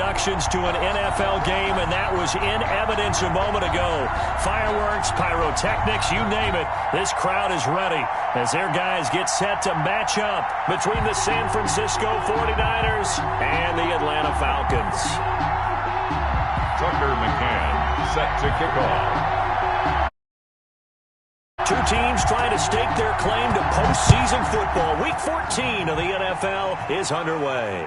introductions to an NFL game, and that was in evidence a moment ago. Fireworks, pyrotechnics, you name it. This crowd is ready as their guys get set to match up between the San Francisco 49ers and the Atlanta Falcons. Tucker McCann set to kick off. Two teams trying to stake their claim to postseason football. Week 14 of the NFL is underway.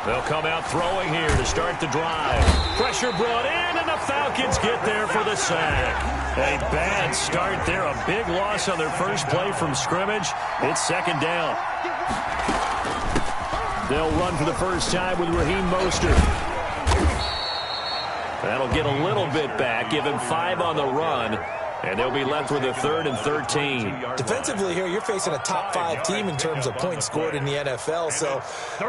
They'll come out throwing here to start the drive. Pressure brought in, and the Falcons get there for the sack. A bad start there. A big loss on their first play from scrimmage. It's second down. They'll run for the first time with Raheem Mostert. That'll get a little bit back, give him 5 on the run. And they'll be left with a 3rd and 13. Defensively here, you're facing a top 5 team in terms of points scored in the NFL. So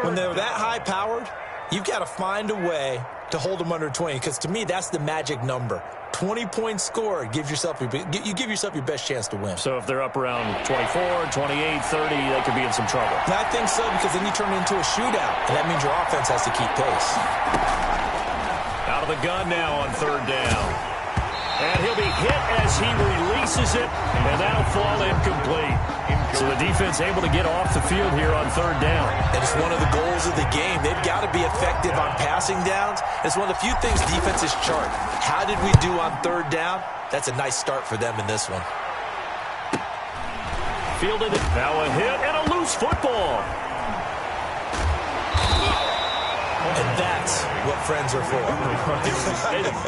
when they're that high-powered, you've got to find a way to hold them under 20. Because to me, that's the magic number. 20 points scored, you give yourself your best chance to win. So if they're up around 24, 28, 30, they could be in some trouble. I think so, because then you turn it into a shootout. And that means your offense has to keep pace. Out of the gun now on 3rd down. And he'll be hit as he releases it, and that'll fall incomplete. So the defense able to get off the field here on 3rd down. And it's one of the goals of the game. They've got to be effective on passing downs. It's one of the few things defenses chart. How did we do on 3rd down? That's a nice start for them in this one. Fielded it. Now a hit and a loose football. And that's what friends are for.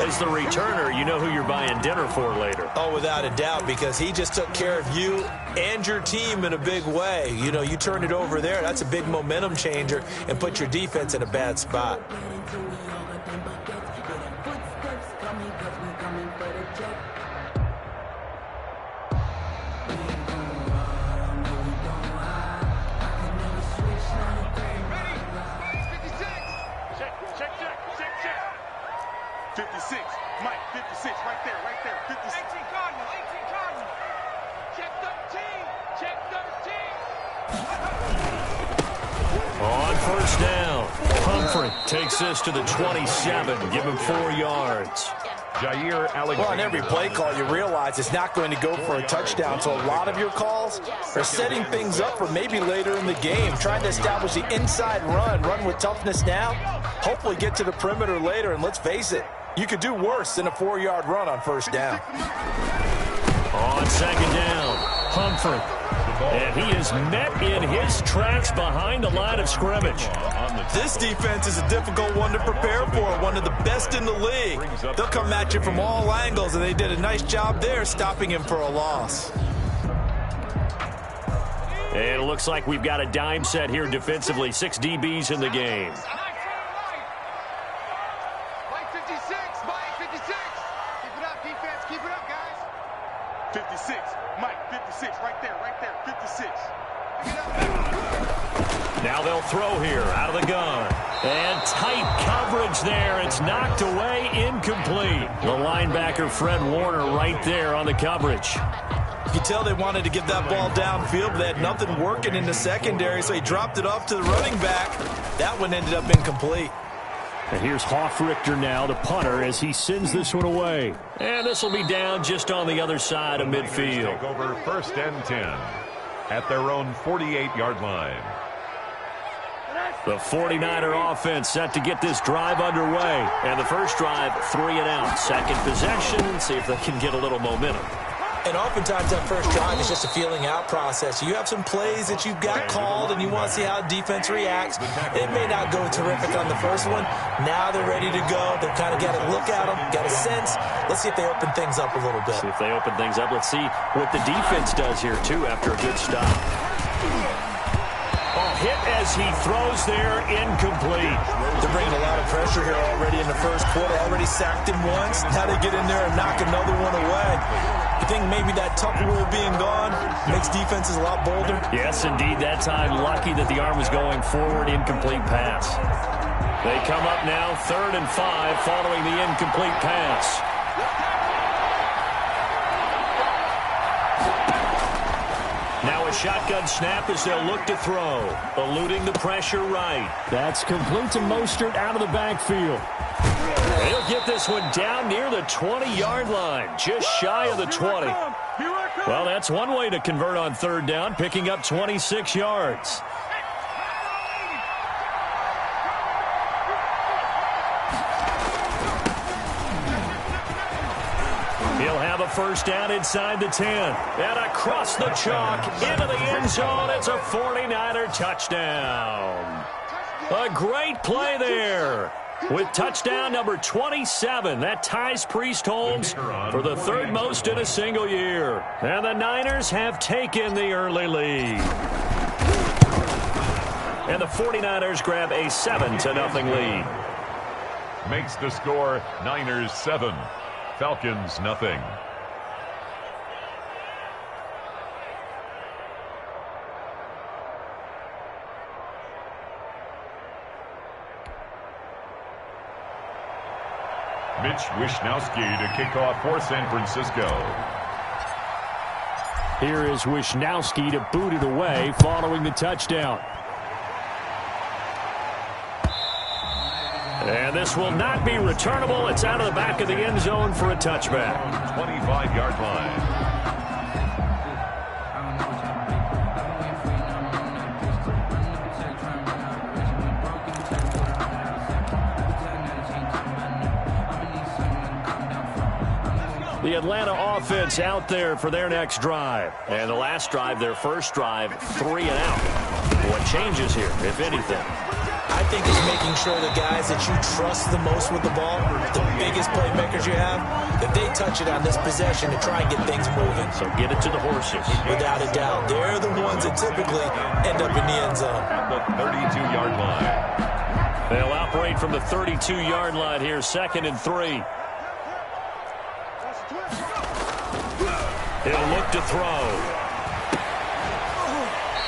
As the returner, you know who you're buying dinner for later. Oh, without a doubt, because he just took care of you and your team in a big way. You know, you turn it over there, that's a big momentum changer and put your defense in a bad spot. On 1st down, Humphrey takes this to the 27, give him 4 yards. Jair Alexander. Well, on every play call, you realize it's not going to go for a touchdown, so a lot of your calls are setting things up for maybe later in the game, trying to establish the inside run with toughness now, hopefully get to the perimeter later, and let's face it, you could do worse than a 4-yard run on 1st down. On 2nd down, Humphrey. And he is met in his tracks behind the line of scrimmage. This defense is a difficult one to prepare for, one of the best in the league. They'll come at you from all angles, and they did a nice job there stopping him for a loss. And it looks like we've got a dime set here defensively. 6 DBs in the game. Mike 56, Mike 56. Keep it up, defense. Keep it up, guys. 56, Mike 56, right there, 56. Now they'll throw here out of the gun. And tight coverage there. It's knocked away, incomplete. The linebacker, Fred Warner, right there on the coverage. You can tell they wanted to get that ball downfield, but they had nothing working in the secondary, so he dropped it off to the running back. That one ended up incomplete. And here's Hoffrichter now, the punter, as he sends this one away. And this will be down just on the other side of midfield. Take over 1st and 10 at their own 48-yard line. The 49er offense set to get this drive underway. And the first drive, 3 and out. Second possession, see if they can get a little momentum. And oftentimes that first drive is just a feeling out process. You have some plays that you've got called and you want to see how defense reacts. It may not go terrific on the first one. Now they're ready to go. They've kind of got a look at them, got a sense. Let's see if they open things up a little bit. See if they open things up. Let's see what the defense does here, too, after a good stop. Hit as he throws there, incomplete. They're bringing a lot of pressure here already in the first quarter. Already sacked him once. Now they get in there and knock another one away. You think maybe that Tupperware being gone makes defenses a lot bolder? Yes, indeed. That time, lucky that the arm was going forward, incomplete pass. They come up now, 3rd and 5, following the incomplete pass. Now a shotgun snap as they'll look to throw. Eluding the pressure right. That's complete to Mostert out of the backfield. He'll get this one down near the 20-yard line. Just shy of the 20. Well, that's one way to convert on 3rd down, picking up 26 yards. He'll have a first down inside the 10. And across the chalk, into the end zone. It's a 49er touchdown. A great play there. With touchdown number 27, that ties Priest Holmes for the 3rd most in a single year. And the Niners have taken the early lead. And the 49ers grab a 7-0 lead. Makes the score Niners 7. Falcons nothing. Mitch Wishnowsky to kick off for San Francisco. Here is Wishnowsky to boot it away following the touchdown. And this will not be returnable. It's out of the back of the end zone for a touchback. 25-yard line. The Atlanta offense out there for their next drive. And the last drive, their first drive, 3 and out. What changes here, if anything? I think it's making sure the guys that you trust the most with the ball, the biggest playmakers you have, that they touch it on this possession to try and get things moving. So get it to the horses. Without a doubt. They're the ones that typically end up in the end zone. At the 32-yard line. They'll operate from the 32-yard line here, 2nd and 3. He'll look to throw.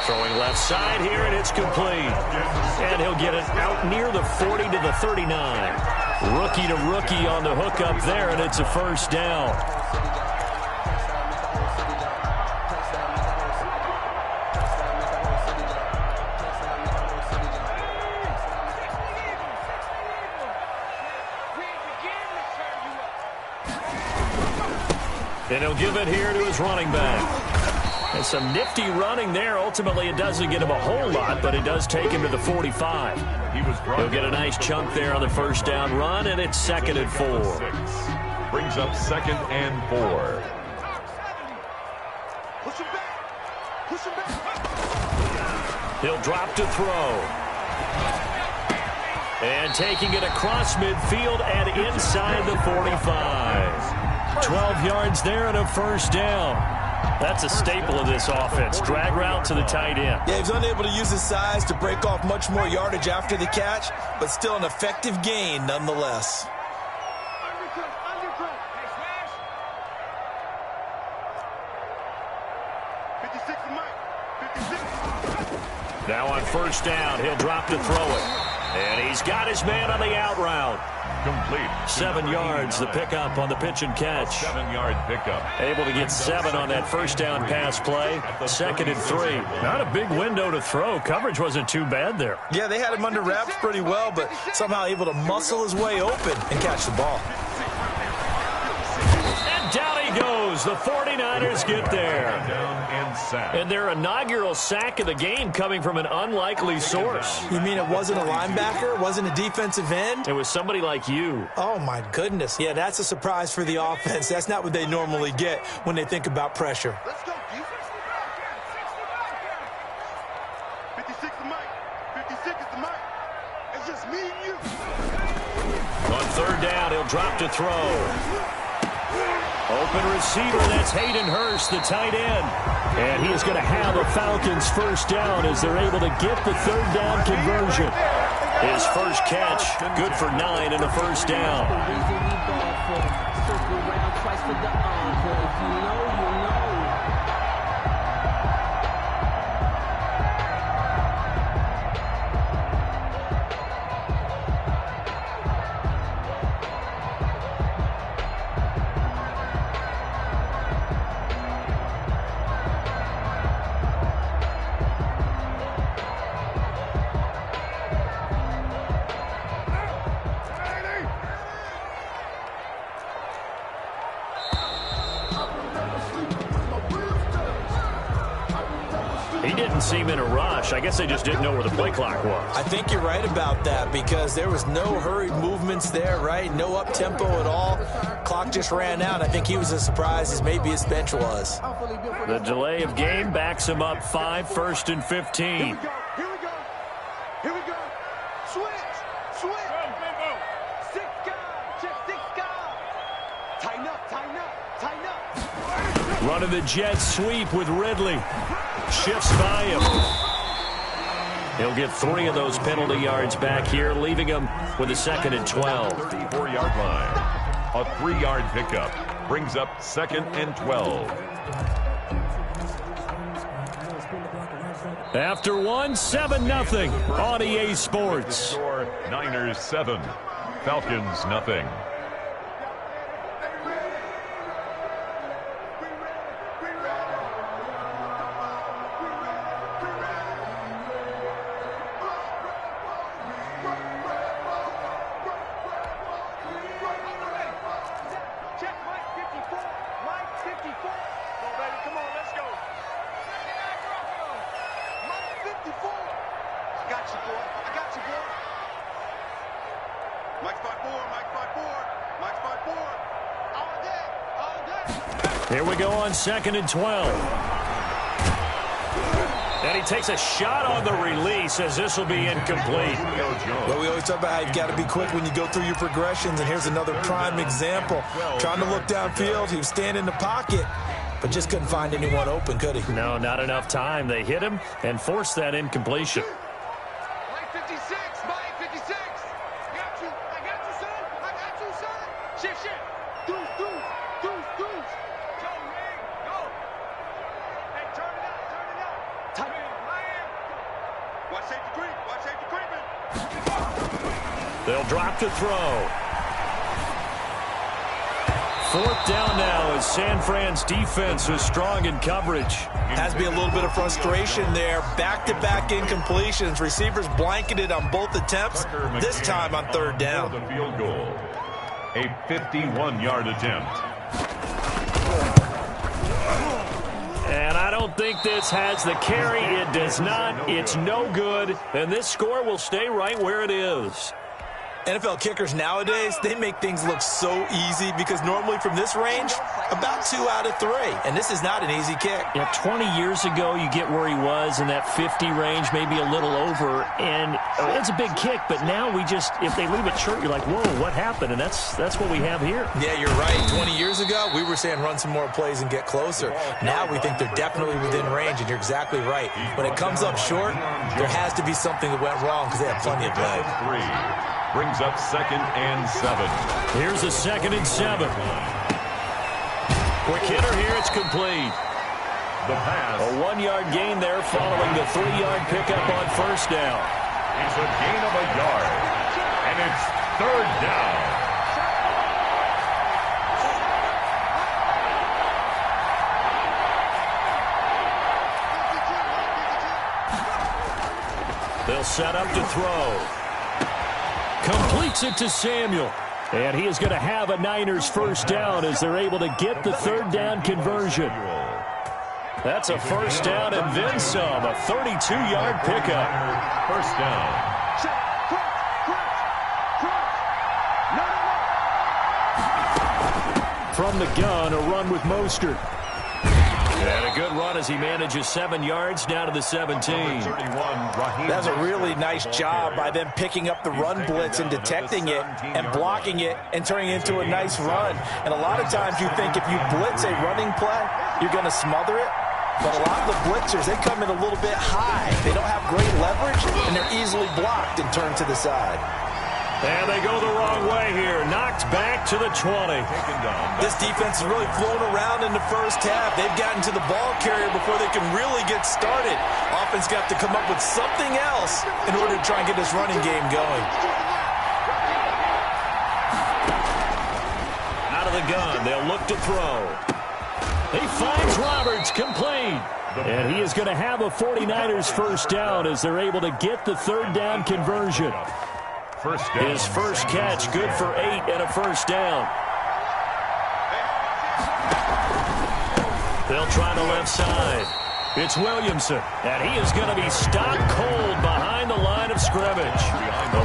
Throwing left side here, and it's complete. And he'll get it out near the 40 to the 39. Rookie to rookie on the hook up there, and it's a first down. And he'll give it here to his running back. And some nifty running there. Ultimately, it doesn't get him a whole lot, but it does take him to the 45. He'll get a nice chunk there on the first down run, and it's 2nd and 4. Brings up 2nd and 4. Push him back. Push him back. He'll drop to throw. And taking it across midfield and inside the 45. 12 yards there and a first down. That's a staple of this offense. Drag route to the tight end. Yeah, he's unable to use his size to break off much more yardage after the catch, but still an effective gain nonetheless. Undercut. 56 to Mike. 56. Now on first down, he'll drop to throw it. And he's got his man on the out route. Complete. 7 yards, the pickup on the pitch and catch. 7-yard pickup. Able to get 7 on that first down pass play. 2nd and 3. Not a big window to throw. Coverage wasn't too bad there. Yeah, they had him under wraps pretty well, but somehow able to muscle his way open and catch the ball. And down he goes as the 49ers get there. Down and sack. And their inaugural sack of the game coming from an unlikely source. You mean it wasn't a linebacker? It wasn't a defensive end? It was somebody like you. Oh, my goodness. Yeah, that's a surprise for the offense. That's not what they normally get when they think about pressure. Let's go, defense. 56 the mic. 56 is the mic. It's just me and you. On third down, he'll drop to throw. Open receiver, that's Hayden Hurst, the tight end. And he is going to have a Falcons first down as they're able to get the third down conversion. His first catch, good for 9 and a first down. He didn't seem in a rush. I guess they just didn't know where the play clock was. I think you're right about that because there was no hurried movements there, right? No up-tempo at all. Clock just ran out. I think he was as surprised as maybe his bench was. The delay of game backs him up 5, 1st and 15. Here we go. Here we go. Here we go. Switch. Switch. Six guys. Check 6 guys. Tighten up. Tighten up. Tighten up. Running the jet sweep with Ridley. Shifts by him. He'll get 3 of those penalty yards back here, leaving him with a 2nd and 12. 34-yard line. A 3-yard pickup brings up 2nd and 12. After 1, 7-0 on EA Sports. Score Niners 7, Falcons nothing. Here we go on 2nd and 12. And he takes a shot on the release as this will be incomplete. Well, we always talk about how you've got to be quick when you go through your progressions, and here's another prime example. Trying to look downfield, he was standing in the pocket, but just couldn't find anyone open, could he? No, not enough time. They hit him and forced that incompletion. Mike 56, Mike 56. I got you, son. I got you, son. Shift. Deuce. Go, man, go. Hey, turn it out. Tight. Watch safety creeping. They'll drop to throw. 4th down now as San Fran's defense is strong in coverage. Has to be a little bit of frustration there. Back-to-back incompletions. Receivers blanketed on both attempts, this time on 3rd down. The field goal. A 51-yard attempt. And I don't think this has the carry. It does not. It's no good. And this score will stay right where it is. NFL kickers nowadays, they make things look so easy because normally from this range, about 2 out of 3. And this is not an easy kick. Yeah, 20 years ago, you get where he was in that 50 range, maybe a little over. And it's a big kick, but now we just, if they leave it short, you're like, whoa, what happened? And that's what we have here. Yeah, you're right. 20 years ago, we were saying run some more plays and get closer. Now we think they're definitely within range, and you're exactly right. When it comes up short, there has to be something that went wrong because they have plenty of play. 3 brings up 2nd and 7. Here's a 2nd and 7. Quick hitter here, it's complete. The pass. A 1-yard gain there following the 3-yard pickup on 1st down. It's a gain of a yard. And it's 3rd down. They'll set up to throw. Completes it to Samuel. And he is going to have a Niners first down as they're able to get the third down conversion. That's a first down and then some. A 32-yard pickup. First down. From the gun, a run with Mostert. And a good run as he manages 7 yards down to the 17. That's a really nice job by them picking up the run blitz and detecting it and blocking it and turning it into a nice run. And a lot of times you think if you blitz a running play, you're going to smother it. But a lot of the blitzers, they come in a little bit high. They don't have great leverage, and they're easily blocked and turned to the side. And they go the wrong way here. Knocked back to the 20. This defense is really flown around in the first half. They've gotten to the ball carrier before they can really get started. Offense got to come up with something else in order to try and get this running game going. Out of the gun, they'll look to throw. He finds Roberts, complete. And he is going to have a 49ers first down as they're able to get the third down conversion. His first catch, good for 8 and a first down. They'll try the left side. It's Williamson, and he is going to be stopped cold behind the line of scrimmage.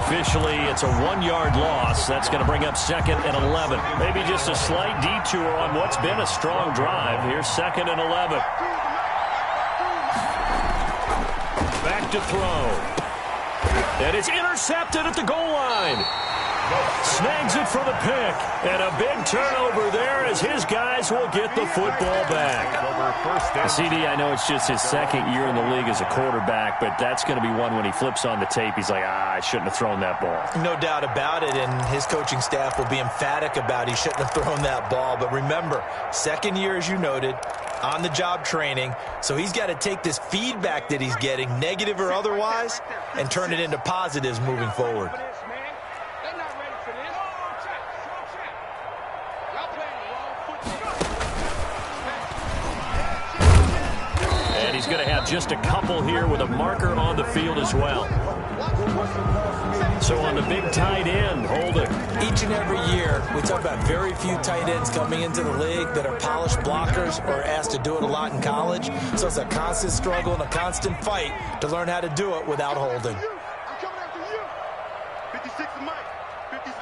Officially, it's a 1-yard loss. That's going to bring up 2nd and 11. Maybe just a slight detour on what's been a strong drive. Here's 2nd and 11. Back to throw. And it's intercepted at the goal line. Snags it for the pick. And a big turnover there as his guys will get the football back. CD, I know it's just his 2nd year in the league as a quarterback, but that's going to be one when he flips on the tape. He's like, I shouldn't have thrown that ball. No doubt about it, and his coaching staff will be emphatic about he shouldn't have thrown that ball. But remember, 2nd year, as you noted, on-the-job training, so he's got to take this feedback that he's getting, negative or otherwise, and turn it into positives moving forward. And he's going to have just a couple here with a marker on the field as well. So on the big tight end, Holden. Each and every year, we talk about very few tight ends coming into the league that are polished blockers or asked to do it a lot in college. So it's a constant struggle and a constant fight to learn how to do it without holding. I'm coming after you. 56 to Mike. 56.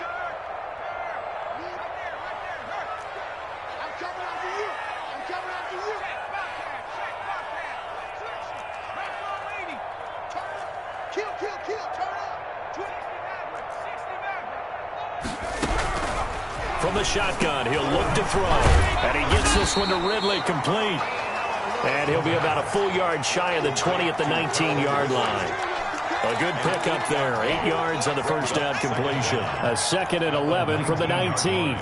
I'm coming after you. I'm coming after you. Kill, kill, kill. Turn up. From the shotgun, he'll look to throw. And he gets this one to Ridley, complete. And he'll be about a full yard shy of the 20 at the 19-yard line. A good pickup there. 8 yards on the first down completion. A 2nd and 11 from the 19.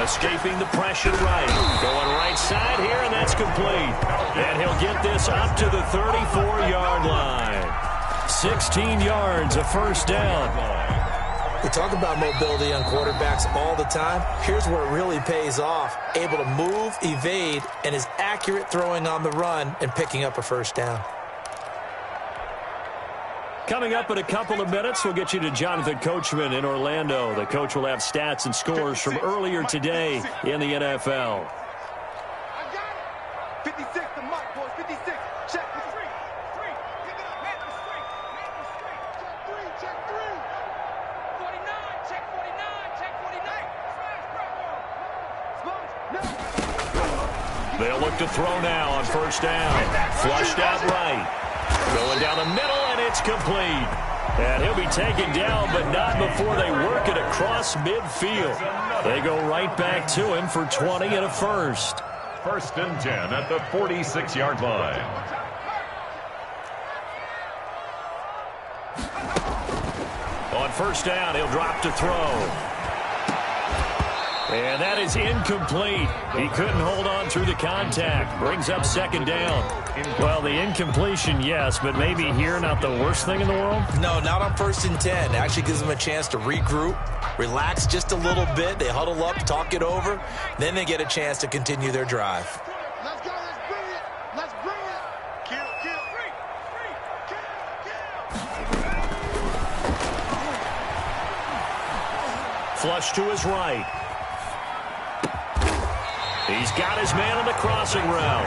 Escaping the pressure right. Going right side here, and that's complete. And he'll get this up to the 34-yard line. 16 yards, a first down. We talk about mobility on quarterbacks all the time. Here's where it really pays off. Able to move, evade, and is accurate throwing on the run and picking up a first down. Coming up in a couple of minutes, we'll get you to Jonathan Coachman in Orlando. The coach will have stats and scores from earlier today in the NFL. I got it. 56 to Mike, boys. 56. Check. It's three. Three. Pick it up. Man the street. Man the street. Check three. Check three. 49. Check 49. Check 49. Smash, no. They'll look to throw now on first down. Flushed out right. Going down the middle, and it's complete. And he'll be taken down, but not before they work it across midfield. They go right back to him for 20 and a first. 1st and 10 at the 46-yard line. On first down, he'll drop to throw. And that is incomplete. He couldn't hold on through the contact. Brings up second down. Well, the incompletion, yes, but maybe here not the worst thing in the world? No, not on 1st and 10. It actually gives them a chance to regroup, relax just a little bit. They huddle up, talk it over. Then they get a chance to continue their drive. Let's go. Let's bring it. Let's bring it. Kill, kill. Free, kill. Flush to his right. He's got his man on the crossing route.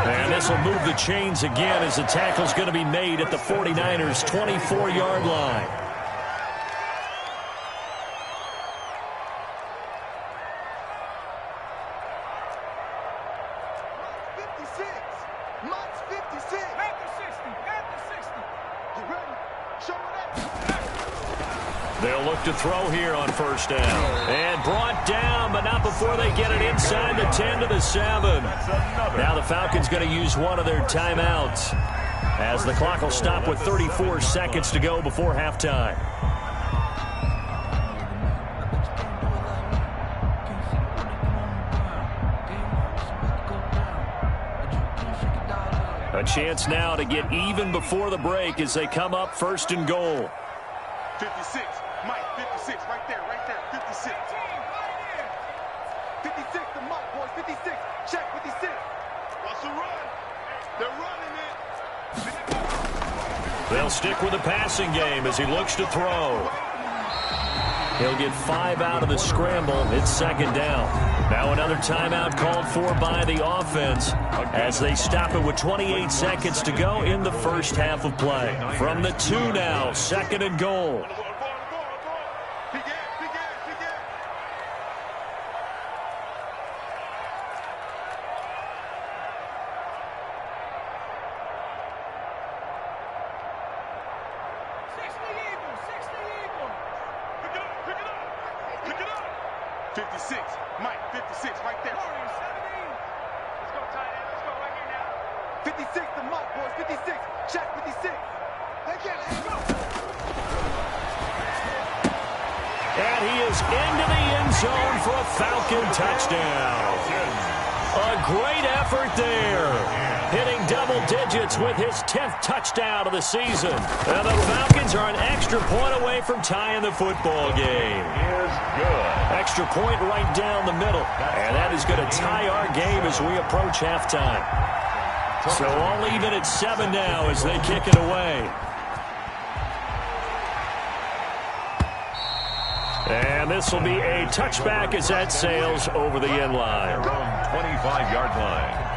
And this will move the chains again as the tackle's going to be made at the 49ers' 24-yard line. They'll look to throw here on 1st down. And brought down, but not before they get it inside the 10 to the 7. Now the Falcons going to use one of their timeouts as the clock will stop with 34 seconds to go before halftime. A chance now to get even before the break as they come up 1st and goal. 56, Mike, 56, right there, 56. 56 to Mike, boys, 56, check 56. Russell run, they're running it. They'll stick with the passing game as he looks to throw. He'll get 5 out of the scramble. It's 2nd down. Now another timeout called for by the offense as they stop it with 28 seconds to go in the 1st half of play. From the 2 now, 2nd and goal. And he is into the end zone for a Falcon touchdown. A great effort there. Hitting double digits with his 10th touchdown of the season. And the Falcons are an extra point away from tying the football game. Extra point right down the middle. And that is going to tie our game as we approach halftime. So all even at 7 now as they kick it away. And this will be a touchback as that sails over the end line. Around 25-yard line.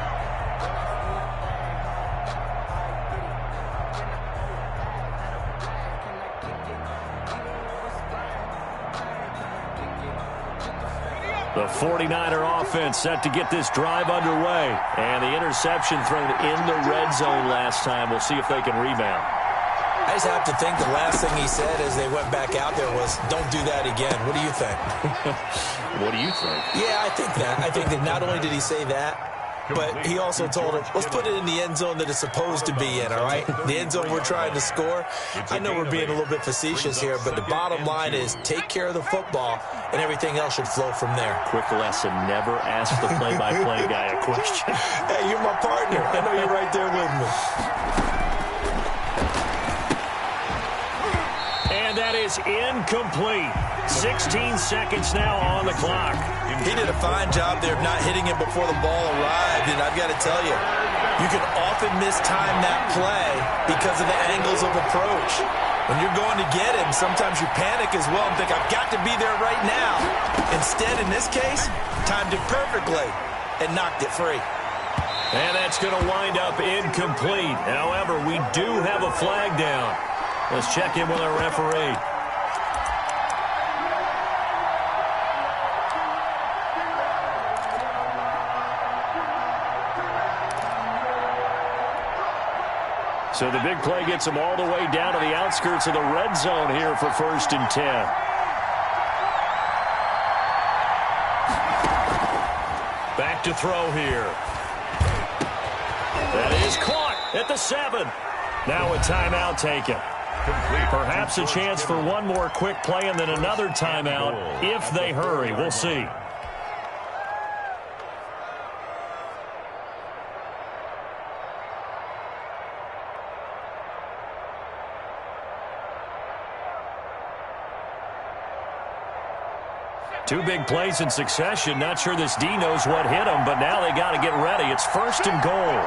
The 49er offense set to get this drive underway. And the interception thrown in the red zone last time. We'll see if they can rebound. I just have to think the last thing he said as they went back out there was, don't do that again. What do you think? What do you think? Yeah, I think that. I think that not only did he say that, but he also told him, let's put it in the end zone that it's supposed to be in, all right? The end zone we're trying to score. I know we're being a little bit facetious here, but the bottom line is take care of the football, and everything else should flow from there. Quick lesson, never ask the play-by-play guy a question. Hey, you're my partner. I know you're right there with me. And that is incomplete. 16 seconds now on the clock. He did a fine job there of not hitting it before the ball arrived, and I've got to tell you, you can often mistime that play because of the angles of approach. When you're going to get him, sometimes you panic as well and think, I've got to be there right now. Instead, in this case, timed it perfectly and knocked it free. And that's going to wind up incomplete. However, we do have a flag down. Let's check in with our referee. So the big play gets them all the way down to the outskirts of the red zone here for 1st and 10. Back to throw here. That is caught at the 7. Now a timeout taken. Complete. Perhaps a chance for one more quick play and then another timeout if they hurry. We'll see. Two big plays in succession. Not sure this D knows what hit him, but now they got to get ready. It's 1st and goal.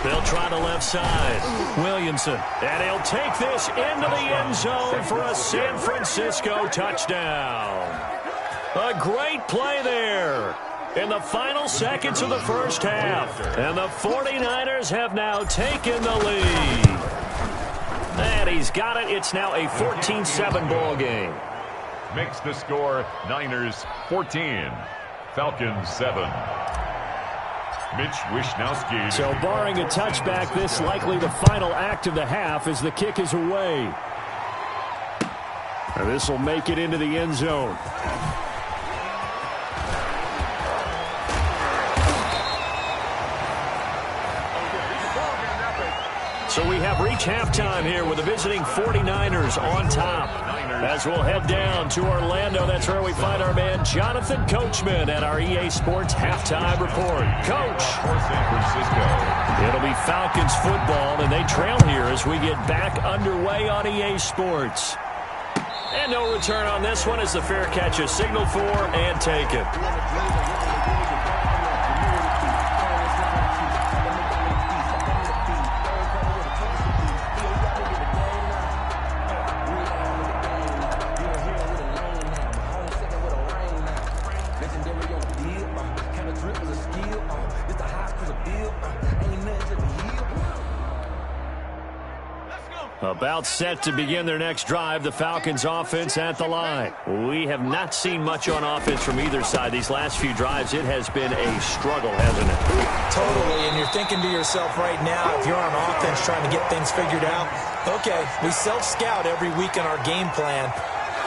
They'll try the left side. Williamson. And he'll take this into the end zone for a San Francisco touchdown. A great play there in the final seconds of the first half. And the 49ers have now taken the lead. And he's got it. It's now a 14-7 ball game. Makes the score Niners 14, Falcons 7. Mitch Wishnowsky. So barring a touchback, this likely the final act of the half as the kick is away. And this will make it into the end zone. So we have reached halftime here with the visiting 49ers on top. As we'll head down to Orlando, that's where we find our man Jonathan Coachman at our EA Sports Halftime Report. Coach. For San Francisco. It'll be Falcons football, and they trail here as we get back underway on EA Sports. And no return on this one as the fair catch is signaled for and taken. About set to begin their next drive, the Falcons offense at the line. We have not seen much on offense from either side. These last few drives, it has been a struggle, hasn't it? Totally, and you're thinking to yourself right now, if you're on offense trying to get things figured out, okay, we self-scout every week in our game plan.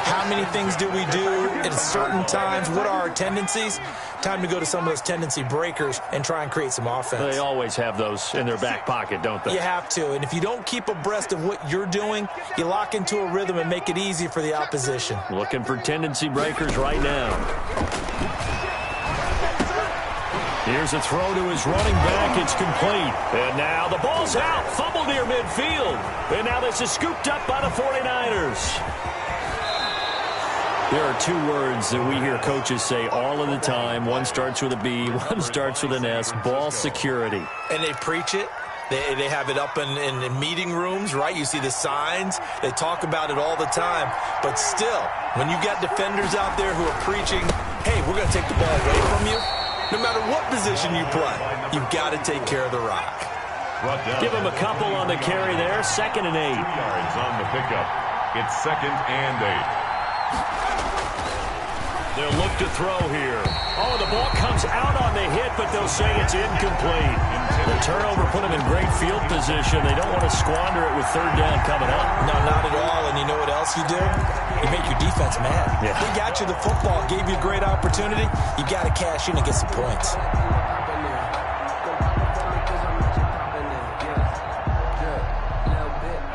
How many things do we do at certain times? What are our tendencies? Time to go to some of those tendency breakers and try and create some offense. They always have those in their back pocket, don't they? You have to, and if you don't keep abreast of what you're doing, you lock into a rhythm and make it easy for the opposition. Looking for tendency breakers right now. Here's a throw to his running back. It's complete. And now the ball's out. Fumble near midfield. And now this is scooped up by the 49ers. There are two words that we hear coaches say all of the time. One starts with a B, one starts with an S, ball security. And they preach it. They have it up in meeting rooms, right? You see the signs. They talk about it all the time. But still, when you got defenders out there who are preaching, hey, we're going to take the ball away from you, no matter what position you play, you've got to take care of the rock. Give him a couple on the carry there. 2nd and 8. 2 yards on the pickup. It's 2nd and 8. They'll look to throw here. Oh, the ball comes out on the hit, but they'll say it's incomplete. The turnover put them in great field position. They don't want to squander it with 3rd down coming up. No, not at all. And you know what else you do? You make your defense mad. Yeah. They got you the football, gave you a great opportunity. You got to cash in and get some points.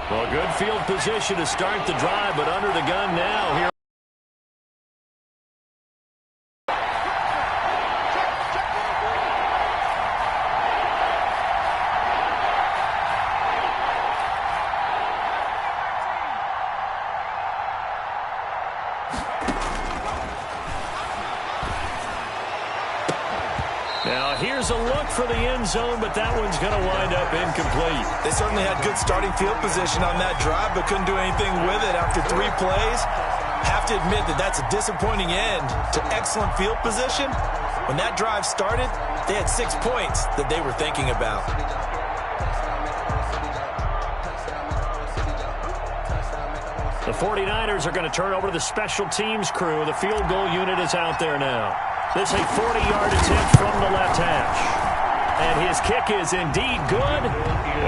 Well, good field position to start the drive, but under the gun now here. Now, here's a look for the end zone, but that one's going to wind up incomplete. They certainly had good starting field position on that drive, but couldn't do anything with it after 3 plays. Have to admit that that's a disappointing end to excellent field position. When that drive started, they had 6 points that they were thinking about. The 49ers are going to turn over to the special teams crew. The field goal unit is out there now. This is a 40-yard attempt from the left hash. And his kick is indeed good.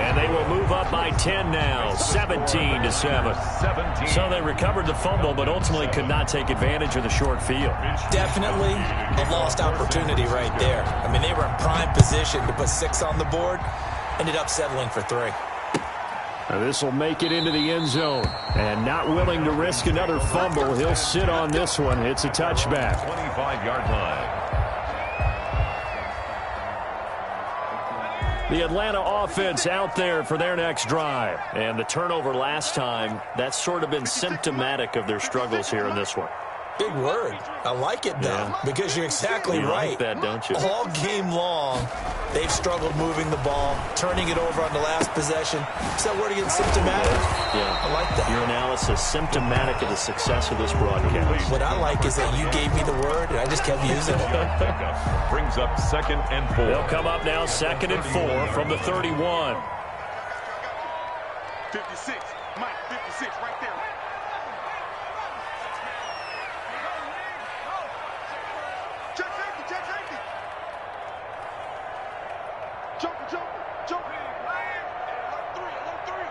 And they will move up by 10 now, 17-7. So they recovered the fumble, but ultimately could not take advantage of the short field. Definitely a lost opportunity right there. I mean, they were in prime position to put 6 on the board. Ended up settling for 3. This will make it into the end zone. And not willing to risk another fumble, he'll sit on this one. It's a touchback. 25-yard line. The Atlanta offense out there for their next drive. And the turnover last time, that's sort of been symptomatic of their struggles here in this one. Big word. I like it, though, because you're exactly right. Like that, don't you? All game long, they've struggled moving the ball, turning it over on the last possession. Is that word again, symptomatic? Yeah. I like that. Your analysis, symptomatic of the success of this broadcast. What I like is that you gave me the word, and I just kept using it. Brings up 2nd and 4. They'll come up now 2nd and 4 from the 31. 56. Mike, 56 right there. Check safety, check safety. Jumper. Alert three.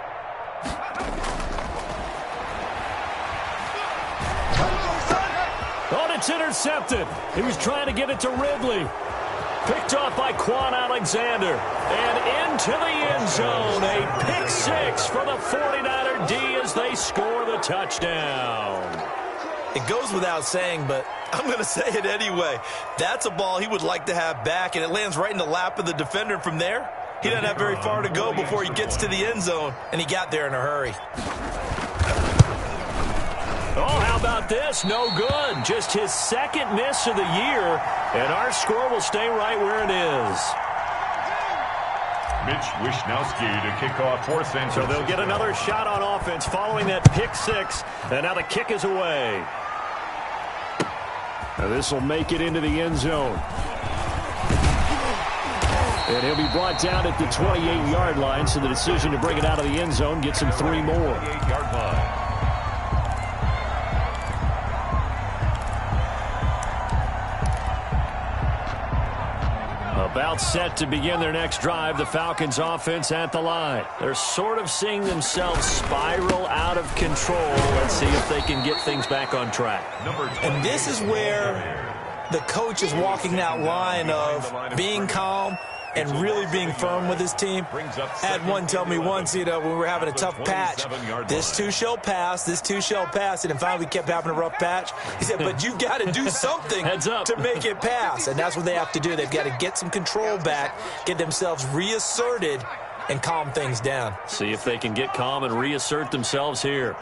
Oh, it's intercepted. He was trying to get it to Ridley. Picked off by Quan Alexander. And into the end zone. A pick six for the 49er D as they score the touchdown. It goes without saying, but I'm going to say it anyway. That's a ball he would like to have back, and it lands right in the lap of the defender from there. He doesn't have very far to go before he gets to the end zone, and he got there in a hurry. Oh, how about this? No good. Just his second miss of the year, and our score will stay right where it is. Mitch Wishnowski to kick off for San Francisco. So they'll get another shot on offense following that pick six, and now the kick is away. Now this will make it into the end zone. And he'll be brought down at the 28-yard line, so the decision to bring it out of the end zone gets him 3 more. 28-yard line. About set to begin their next drive, the Falcons offense at the line. They're sort of seeing themselves spiral out of control. Let's see if they can get things back on track. And this is where the coach is walking that line of being calm and really being firm with his team. I had one tell me once, when we were having a tough patch, this too shall pass, this too shall pass. And then finally we kept having a rough patch. He said, but you got to do something to make it pass. And that's what they have to do. They've got to get some control back, get themselves reasserted, and calm things down. See if they can get calm and reassert themselves here.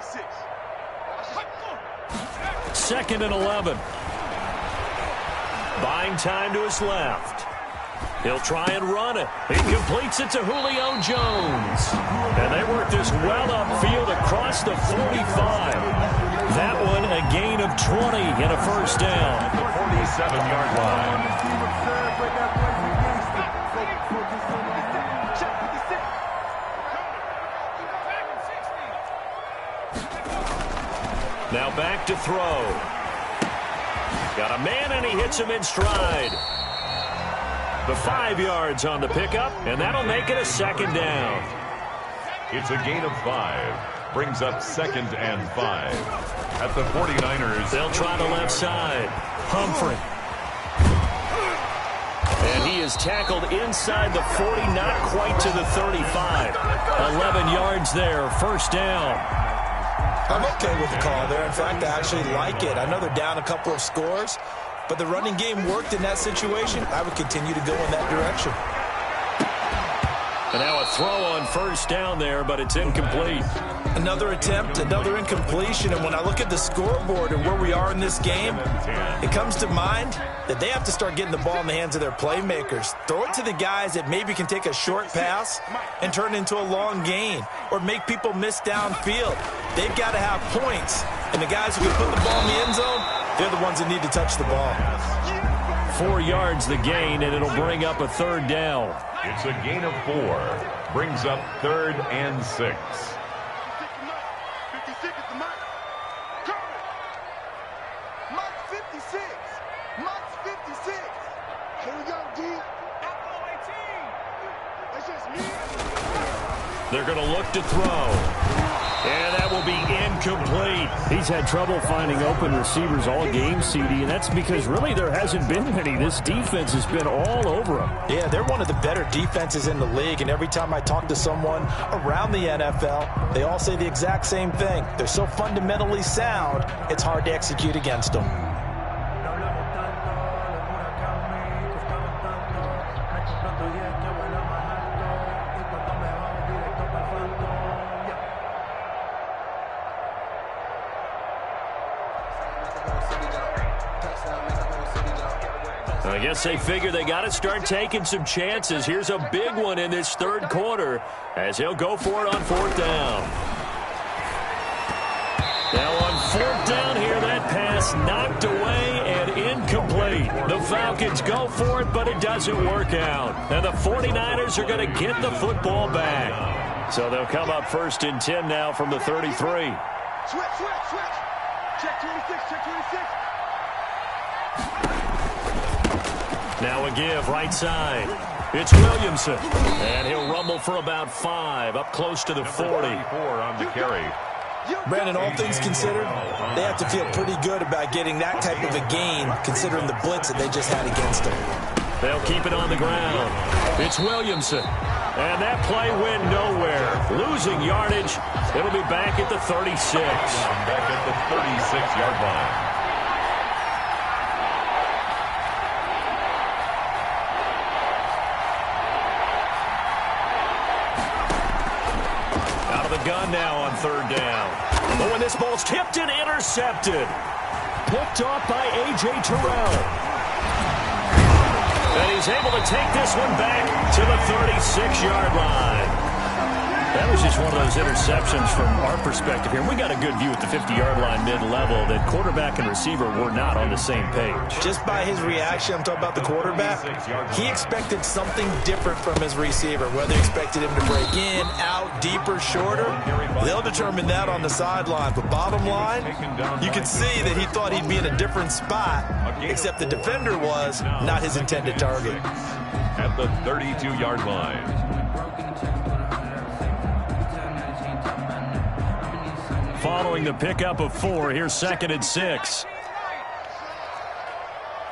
2nd and 11. Buying time to his left. He'll try and run it. He completes it to Julio Jones. And they work this well upfield across the 45. That one a gain of 20 and a first down. At the 47-yard line. Now back to throw. Got a man and he hits him in stride. The 5 yards on the pickup, and that'll make it a 2nd down. It's a gain of 5. Brings up 2nd and 5. At the 49ers. They'll try the left side. Humphrey. And he is tackled inside the 40, not quite to the 35. 11 yards there, first down. I'm okay with the call there. In fact, I actually like it. I know they're down a couple of scores, but the running game worked in that situation. I would continue to go in that direction. And now a throw on first down there, but it's incomplete. Another attempt, another incompletion. And when I look at the scoreboard and where we are in this game, it comes to mind that they have to start getting the ball in the hands of their playmakers. Throw it to the guys that maybe can take a short pass and turn it into a long gain or make people miss downfield. They've got to have points. And the guys who can put the ball in the end zone, they're the ones that need to touch the ball. 4 yards the gain, and it'll bring up a 3rd down. It's a gain of 4. Brings up 3rd and 6. 56 is the mark. Cover. Mark 56. Mark 56. Here we go, D. Apple 18. That's just me. They're going to look to throw. And that will be incomplete. He's had trouble finding open receivers all game, CD, and that's because really there hasn't been many. This defense has been all over him. Yeah, they're one of the better defenses in the league, and every time I talk to someone around the NFL, they all say the exact same thing. They're so fundamentally sound, it's hard to execute against them. I guess they figure they got to start taking some chances. Here's a big one in this third quarter as he'll go for it on fourth down. Now on fourth down here, that pass knocked away and incomplete. The Falcons go for it, but it doesn't work out. And the 49ers are going to get the football back. So they'll come up first and 10 now from the 33. Switch. Check 26, check 26. Now a give, right side. It's Williamson. And he'll rumble for about 5, up close to the 40. 44 on the carry. Brandon, all things considered, they have to feel pretty good about getting that type of a gain, considering the blitz that they just had against them. They'll keep it on the ground. It's Williamson. And that play went nowhere. Losing yardage. It'll be back at the 36. Back at the 36-yard line. Gun now on third down. Oh, and this ball's tipped and intercepted. Picked off by A.J. Terrell. And he's able to take this one back to the 36-yard line. That was just one of those interceptions from our perspective here. We got a good view at the 50-yard line mid-level that quarterback and receiver were not on the same page. Just by his reaction, I'm talking about the quarterback, he expected something different from his receiver, whether he expected him to break in, out, deeper, shorter. They'll determine that on the sideline. But bottom line, you can see that he thought he'd be in a different spot, except the defender was not his intended target. At the 32-yard line. Following the pickup of 4, here's 2nd and 6.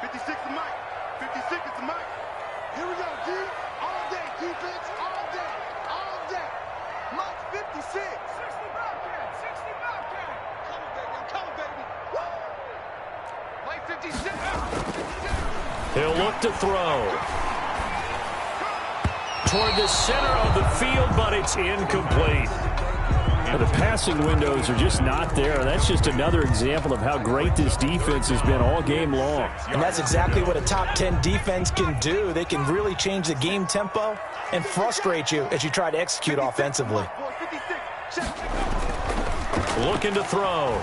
56 to Mike. 56 to Mike. Here we go, D. All day, defense. All day. Mike 56. 60 Bobcat. Come on, baby. Woo! Mike 56. He'll look to throw. Toward the center of the field, but it's incomplete. The passing windows are just not there. That's just another example of how great this defense has been all game long. And that's exactly what a top 10 defense can do. They can really change the game tempo and frustrate you as you try to execute offensively. Looking to throw.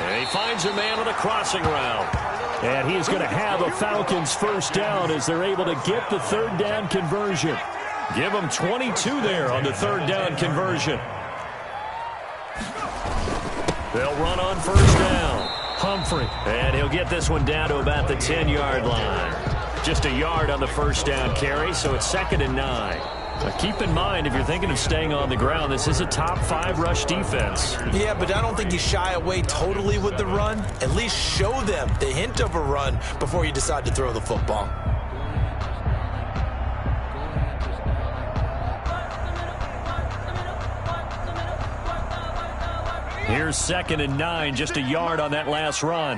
And he finds a man on a crossing route. And he is going to have a Falcons first down as they're able to get the third down conversion. Give them 22 there on the third down conversion. They'll run on first down. Humphrey. And he'll get this one down to about the 10-yard line. Just a yard on the first down carry, so it's 2nd and 9. Now keep in mind, if you're thinking of staying on the ground, this is a top 5 rush defense. Yeah, but I don't think you shy away totally with the run. At least show them the hint of a run before you decide to throw the football. Here's 2nd and 9, just a yard on that last run.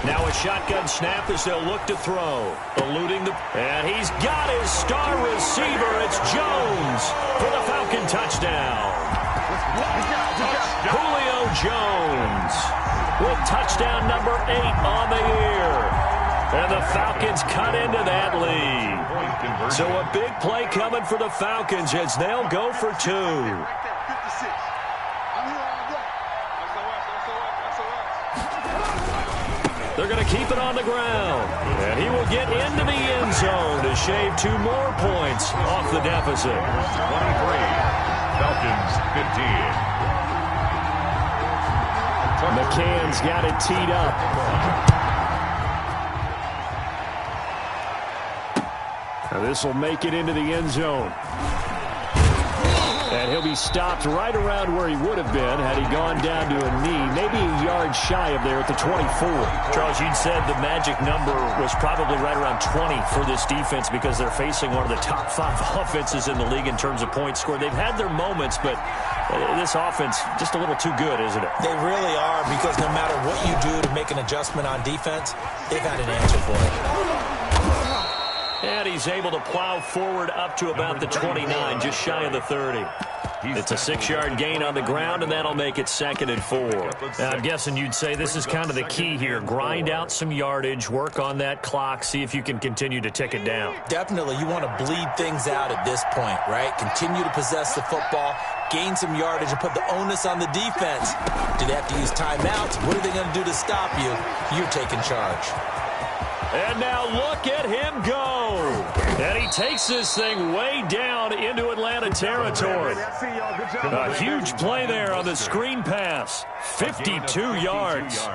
Now a shotgun snap as they'll look to throw. Eluding the... And he's got his star receiver. It's Jones for the Falcon touchdown. Julio Jones with touchdown number 8 on the year. And the Falcons cut into that lead. So a big play coming for the Falcons as they'll go for 2. They're going to keep it on the ground. And he will get into the end zone to shave 2 more points off the deficit. 23. Falcons 15. McCann's got it teed up. This will make it into the end zone. And he'll be stopped right around where he would have been had he gone down to a knee, maybe a yard shy of there at the 24. Charles, you'd said the magic number was probably right around 20 for this defense because they're facing one of the top 5 offenses in the league in terms of points scored. They've had their moments, but this offense just a little too good, isn't it? They really are, because no matter what you do to make an adjustment on defense, they've had an answer for it. And he's able to plow forward up to about the 29, just shy of the 30. It's a 6-yard gain on the ground, and that'll make it 2nd and 4. Now, I'm guessing you'd say this is kind of the key here. Grind out some yardage, work on that clock, see if you can continue to tick it down. Definitely, you want to bleed things out at this point, right? Continue to possess the football, gain some yardage, and put the onus on the defense. Do they have to use timeouts? What are they going to do to stop you? You're taking charge. And now look at him go. And he takes this thing way down into Atlanta territory. A huge play there on the screen pass. 52 yards.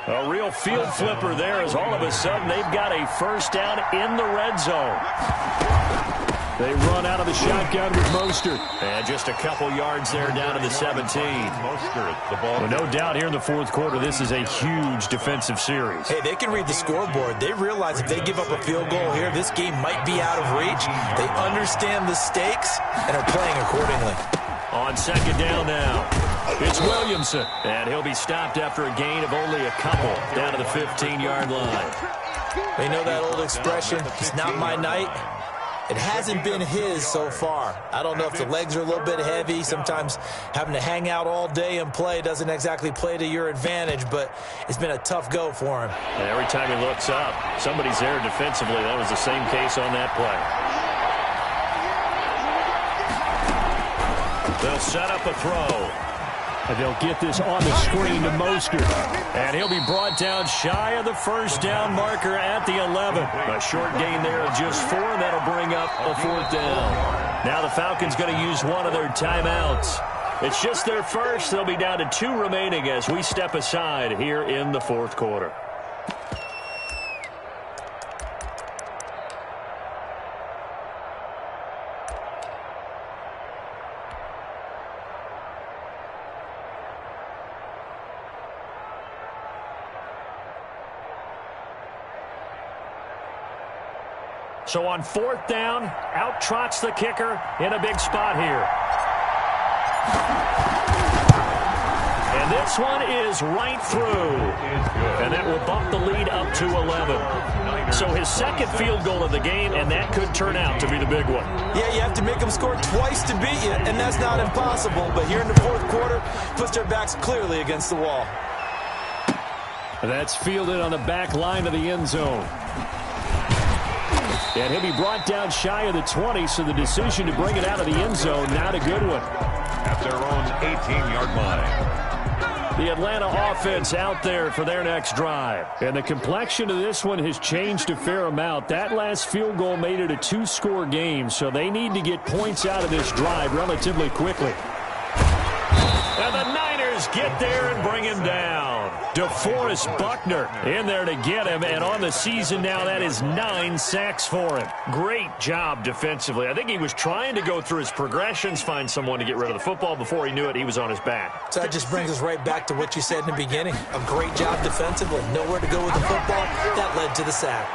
A real field flipper there, as all of a sudden they've got a first down in the red zone. They run out of the shotgun with Mostert. And just a couple yards there down to the 17. Well, no doubt here in the fourth quarter, this is a huge defensive series. Hey, they can read the scoreboard. They realize if they give up a field goal here, this game might be out of reach. They understand the stakes and are playing accordingly. On 2nd down now, it's Williamson. And he'll be stopped after a gain of only a couple down to the 15-yard line. They know that old expression, it's not my night. It hasn't been his so far. I don't know if the legs are a little bit heavy. Sometimes having to hang out all day and play doesn't exactly play to your advantage, but it's been a tough go for him. And every time he looks up, somebody's there defensively. That was the same case on that play. They'll set up a throw. And they'll get this on the screen to Mostert. And he'll be brought down shy of the first down marker at the 11. A short gain there of just 4, and that'll bring up a 4th down. Now the Falcons going to use one of their timeouts. It's just their first. They'll be down to 2 remaining as we step aside here in the fourth quarter. So on 4th down, out trots the kicker in a big spot here. And this one is right through. And that will bump the lead up to 11. So his 2nd field goal of the game, and that could turn out to be the big one. Yeah, you have to make them score twice to beat you, and that's not impossible. But here in the fourth quarter, puts their backs clearly against the wall. That's fielded on the back line of the end zone. And he'll be brought down shy of the 20, so the decision to bring it out of the end zone, not a good one. At their own 18-yard line. The Atlanta offense out there for their next drive. And the complexion of this one has changed a fair amount. That last field goal made it a 2-score game, so they need to get points out of this drive relatively quickly. And the Niners get there and bring him down. DeForest Buckner in there to get him, and on the season now, that is 9 sacks for him. Great job defensively. I think he was trying to go through his progressions, find someone to get rid of the football. Before he knew it, he was on his back. So that just brings us right back to what you said in the beginning. A great job defensively. Nowhere to go with the football. That led to the sack.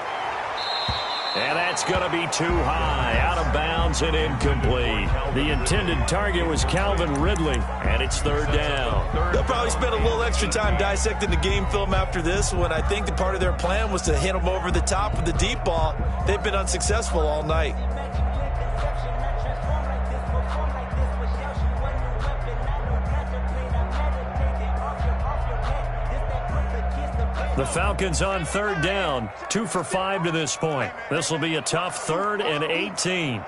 And that's going to be too high, out of bounds and incomplete. The intended target was Calvin Ridley, and it's 3rd down. They'll probably spend a little extra time dissecting the game film after this one. I think the part of their plan was to hit them over the top with the deep ball. They've been unsuccessful all night. The Falcons on 3rd down, 2 for 5 to this point. This will be a tough 3rd and 18.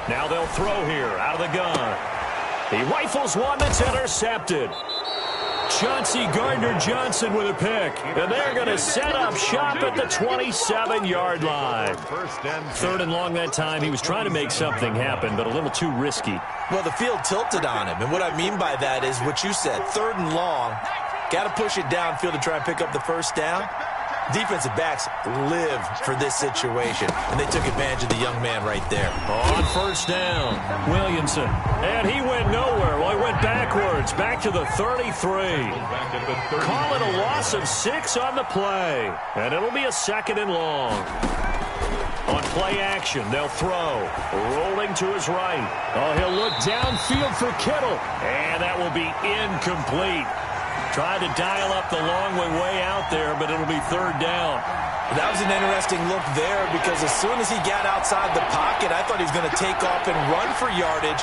Now they'll throw here out of the gun. He rifles one that's intercepted. Chauncey Gardner-Johnson with a pick. And they're going to set up shop at the 27-yard line. Third and long that time. He was trying to make something happen, but a little too risky. Well, the field tilted on him. And what I mean by that is what you said. Third and long. Got to push it downfield to try and pick up the first down. Defensive backs live for this situation, and they took advantage of the young man right there. On first down, Williamson. And he went nowhere. Well, he went backwards, back to the 33. Call it a loss of 6 on the play, and it'll be a second and long. On play action, they'll throw. Rolling to his right. Oh, he'll look downfield for Kittle, and that will be incomplete. Tried to dial up the long way out there, but it'll be third down. That was an interesting look there because as soon as he got outside the pocket, I thought he was going to take off and run for yardage.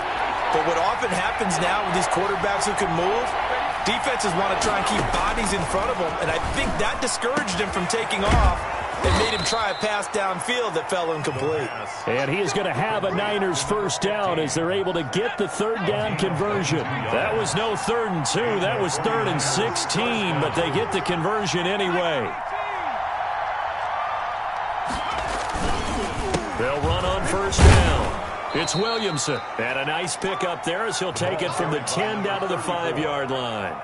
But what often happens now with these quarterbacks who can move, defenses want to try and keep bodies in front of them, and I think that discouraged him from taking off. It made him try a pass downfield that fell incomplete. And he is going to have a Niners first down as they're able to get the third down conversion. That was no 3rd and 2. That was 3rd and 16, but they get the conversion anyway. They'll run on first down. It's Williamson. And a nice pick up there as he'll take it from the 10 down to the 5-yard line.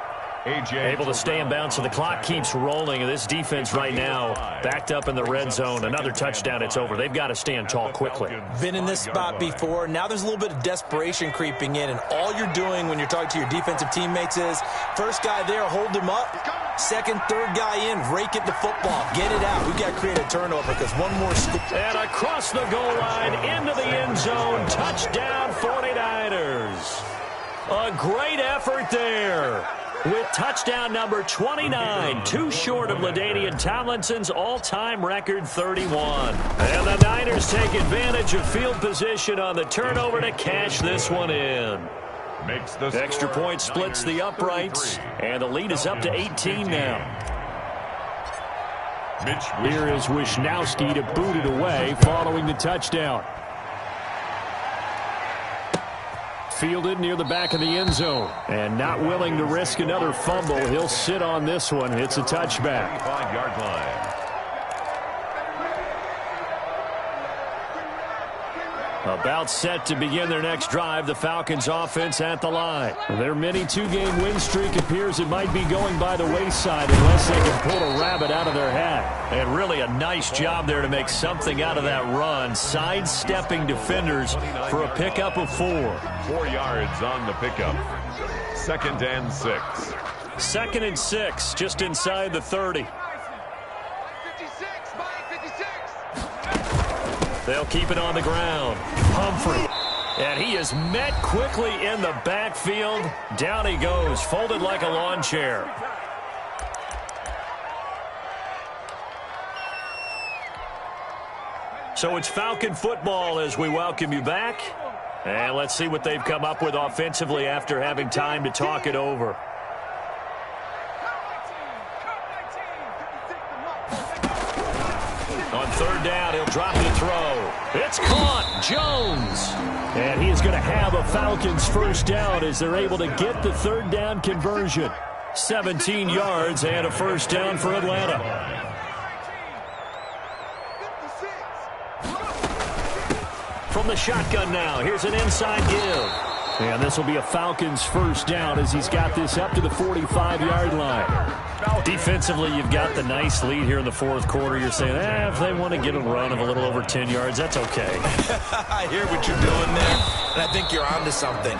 Able to stay in bounds, so the clock keeps rolling. And this defense right now backed up in the red zone. Another touchdown, it's over. They've got to stand tall quickly. Been in this spot before. Now there's a little bit of desperation creeping in, and all you're doing when you're talking to your defensive teammates is first guy there, hold him up. Second, third guy in, rake it the football. Get it out. We've got to create a turnover because one more score. And across the goal line, into the end zone. Touchdown, 49ers. A great effort there. With touchdown number 29, too short of LaDainian Tomlinson's all-time record 31. And the Niners take advantage of field position on the turnover to cash this one in. Extra point splits the uprights, and the lead is up to 18 now. Here is Wisnowski to boot it away following the touchdown. Fielded near the back of the end zone. And not willing to risk another fumble. He'll sit on this one. It's a touchback. 5-yard line. About set to begin their next drive, the Falcons offense at the line. Their mini 2-game win streak appears it might be going by the wayside unless they can pull a rabbit out of their hat. And really a nice job there to make something out of that run, sidestepping defenders for a pickup of 4. 4 yards on the pickup. 2nd and 6. 2nd and 6, just inside the 30. They'll keep it on the ground. Humphrey. And he is met quickly in the backfield. Down he goes, folded like a lawn chair. So it's Falcon football as we welcome you back. And let's see what they've come up with offensively after having time to talk it over. On third down, he'll drop the throw. It's caught. Jones. And he is going to have a Falcons first down as they're able to get the third down conversion. 17 yards and a first down for Atlanta. From the shotgun now, here's an inside give. And this will be a Falcons first down as he's got this up to the 45-yard line. Defensively, you've got the nice lead here in the fourth quarter. You're saying, if they want to get a run of a little over 10 yards, that's okay. I hear what you're doing there, and I think you're onto something.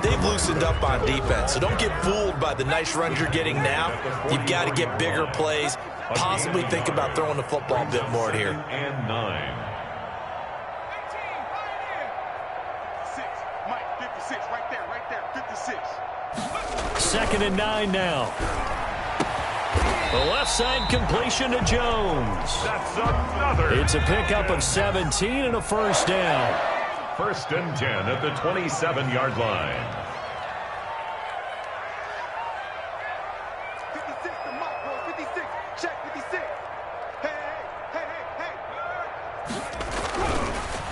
They've loosened up on defense, so don't get fooled by the nice runs you're getting now. You've got to get bigger plays, possibly think about throwing the football a bit more here. And 9. Second and 9 now. The left side completion to Jones. That's another. It's a pickup of 17 and a first down. 1st and 10 at the 27-yard line. 56 to Mike, boys. 56. Check 56. Hey.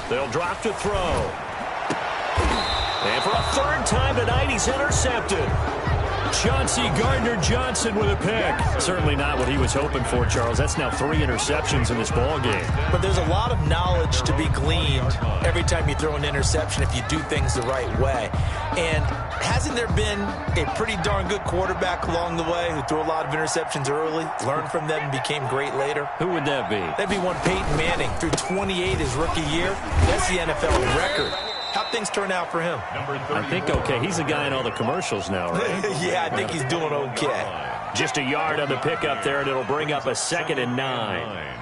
They'll drop to throw. And for a third time tonight, he's intercepted. Chauncey Gardner-Johnson with a pick. Certainly not what he was hoping for, Charles. That's now 3 interceptions in this ball game. But there's a lot of knowledge to be gleaned every time you throw an interception if you do things the right way. And hasn't there been a pretty darn good quarterback along the way who threw a lot of interceptions early, learned from them, and became great later? Who would that be? That'd be one Peyton Manning. Threw 28 his rookie year. That's the NFL record. How'd things turn out for him? I think okay. He's a guy in all the commercials now, right? Yeah, I think he's doing okay. Just a yard on the pickup there, and it'll bring up a 2nd and 9.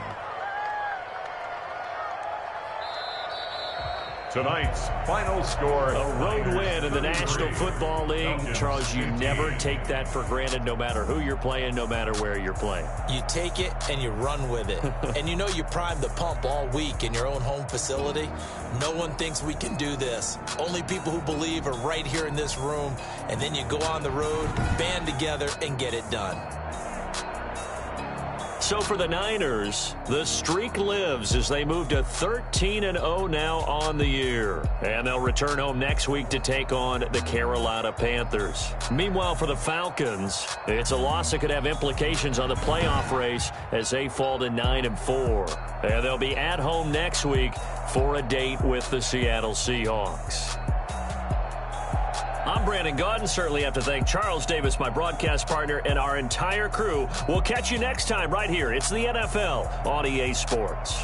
Tonight's final score. A road win in the National Football League. Charles, you never take that for granted no matter who you're playing, no matter where you're playing. You take it and you run with it. And you know you primed the pump all week in your own home facility. No one thinks we can do this. Only people who believe are right here in this room. And then you go on the road, band together, and get it done. So for the Niners, the streak lives as they move to 13-0 now on the year. And they'll return home next week to take on the Carolina Panthers. Meanwhile, for the Falcons, it's a loss that could have implications on the playoff race as they fall to 9-4. And they'll be at home next week for a date with the Seattle Seahawks. I'm Brandon Gaudin. Certainly have to thank Charles Davis, my broadcast partner, and our entire crew. We'll catch you next time right here. It's the NFL on EA Sports.